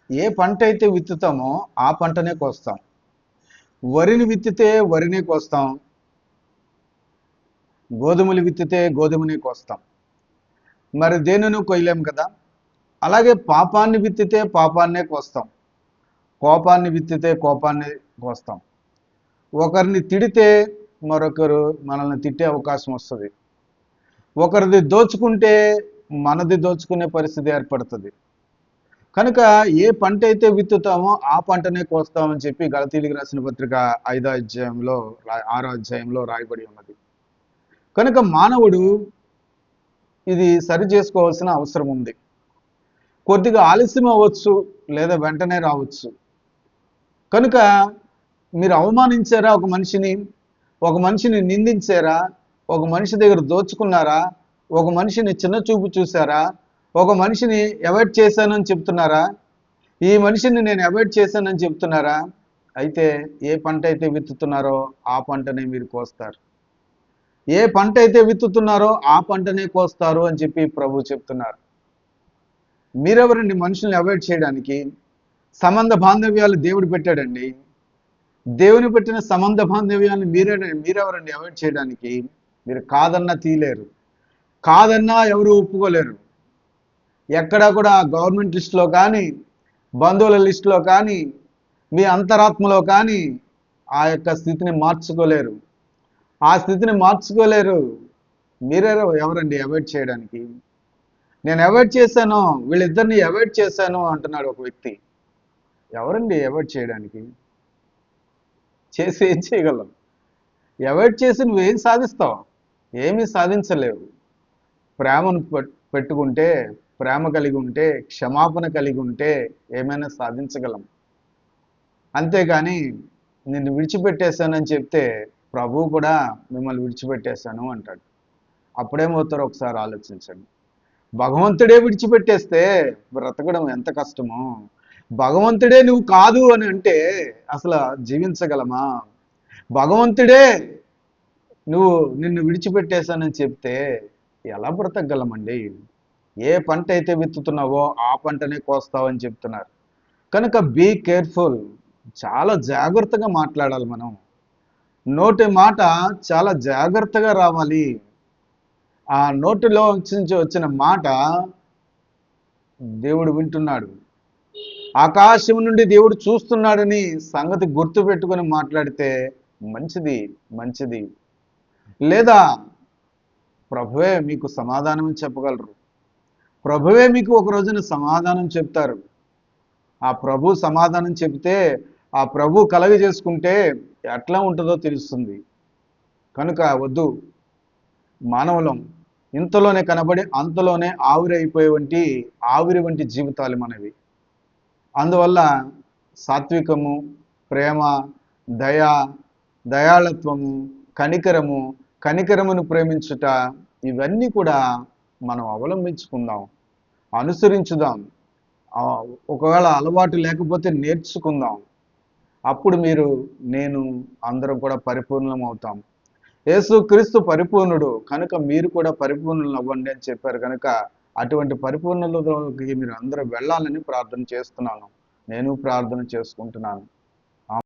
ఏ పంట అయితే విత్తుతామో ఆ పంటనే కోస్తాం. వరిని విత్తితే వరినే కోస్తాం. గోధుమలు విత్తితే గోధుమనే కోస్తాం. మరి దేనిని కొయ్యలేం కదా. అలాగే పాపాన్ని విత్తితే పాపాన్నే కోస్తాం. కోపాన్ని విత్తితే కోపాన్ని కోస్తాం. ఒకరిని తిడితే మరొకరు మనల్ని తిట్టే అవకాశం వస్తుంది. ఒకరిది దోచుకుంటే మనది దోచుకునే పరిస్థితి ఏర్పడుతుంది. కనుక ఏ పంట అయితే విత్తుతామో ఆ పంటనే కోస్తామని చెప్పి గలతీయులకు రాసిన పత్రిక 5వ అధ్యాయంలో 6వ అధ్యాయంలో రాయబడి ఉన్నది. కనుక మానవుడు ఇది సరి చేసుకోవాల్సిన అవసరం ఉంది. కొద్దిగా ఆలస్యం అవ్వచ్చు, లేదా వెంటనే రావచ్చు. కనుక మీరు అవమానించారా ఒక మనిషిని నిందించారా, ఒక మనిషి దగ్గర దోచుకున్నారా, ఒక మనిషిని చిన్న చూపు చూసారా, ఒక మనిషిని అవాయిడ్ చేశానని చెప్తున్నారా, ఈ మనిషిని నేను అవాయిడ్ చేశానని చెప్తున్నారా, అయితే ఏ పంట అయితే విత్తుతున్నారో ఆ పంటనే మీరు కోస్తారు. ఏ పంట అయితే విత్తుతున్నారో ఆ పంటనే కోస్తారు అని చెప్పి ప్రభు చెప్తున్నారు. మీరెవరండి మనుషుల్ని అవాయిడ్ చేయడానికి? సంబంధ బాంధవ్యాలు దేవుడు పెట్టాడండి. దేవుని పెట్టిన సంబంధ బాంధవ్యాన్ని మీరెవరండి అవాయిడ్ చేయడానికి? మీరు కాదన్నా తీయలేరు, కాదన్నా ఎవరు ఒప్పుకోలేరు. ఎక్కడా కూడా గవర్నమెంట్ లిస్టులో కానీ, బంధువుల లిస్టులో కానీ, మీ అంతరాత్మలో కానీ ఆ యొక్క స్థితిని మార్చుకోలేరు. ఆ స్థితిని మార్చుకోలేరు. ఎవరండి అవాయిడ్ చేయడానికి? నేను అవాయిడ్ చేశాను, వీళ్ళిద్దరిని అవాయిడ్ చేశాను అంటున్నాడు ఒక వ్యక్తి. ఎవరండి అవాయిడ్ చేయడానికి? చేసి ఏం చేయగలం? అవాయిడ్ చేసి నువ్వేం సాధిస్తావు? ఏమీ సాధించలేవు. ప్రేమను పెట్టుకుంటే, ప్రేమ కలిగి ఉంటే, క్షమాపణ కలిగి ఉంటే ఏమైనా సాధించగలం. అంతేగాని నిన్ను విడిచిపెట్టేశానని చెప్తే ప్రభువు కూడా మిమ్మల్ని విడిచిపెట్టేశాను అంటాడు. అప్పుడేమవుతారో ఒకసారి ఆలోచించండి. భగవంతుడే విడిచిపెట్టేస్తే బ్రతకడం ఎంత కష్టమో. భగవంతుడే నువ్వు కాదు అని అంటే అసలు జీవించగలమా? భగవంతుడే నిన్ను విడిచిపెట్టేశానని చెప్తే ఎలా బ్రతకగలమండి? ఏ పంట అయితే విత్తుతున్నావో ఆ పంటనే కోస్తావని చెప్తున్నారు. కనుక బీ కేర్ఫుల్. చాలా జాగ్రత్తగా మాట్లాడాలి మనం. నోటి మాట చాలా జాగ్రత్తగా రావాలి. ఆ నోటిలో నుంచి వచ్చిన మాట దేవుడు వింటున్నాడు. ఆకాశం నుండి దేవుడు చూస్తున్నాడని సంగతి గుర్తు పెట్టుకొని మాట్లాడితే మంచిది. లేదా ప్రభువే మీకు సమాధానం చెప్పగలరు. ప్రభువే మీకు ఒక రోజున సమాధానం చెప్తారు. ఆ ప్రభు సమాధానం చెబితే, ఆ ప్రభు కలగజేసుకుంటే ఎట్లా ఉంటుందో తెలుస్తుంది. కనుక వద్దు. మానవులం ఇంతలోనే కనబడి అంతలోనే ఆవిరి వంటి జీవితాలు మనవి. అందువల్ల సాత్వికము, ప్రేమ, దయ, దయాళత్వము, కనికరమును ప్రేమించుట, ఇవన్నీ కూడా మనం అవలంబించుకుందాం, అనుసరించుదాం. ఒకవేళ అలవాటు లేకపోతే నేర్చుకుందాం. అప్పుడు నేను అందరం కూడా పరిపూర్ణం అవుతాం. యేసుక్రీస్తు పరిపూర్ణుడు కనుక మీరు కూడా పరిపూర్ణులు అవ్వండి అని చెప్పారు. కనుక అటువంటి పరిపూర్ణతలోకి మీరు అందరూ వెళ్ళాలని ప్రార్థన చేస్తున్నాను. నేను ప్రార్థన చేసుకుంటున్నాను.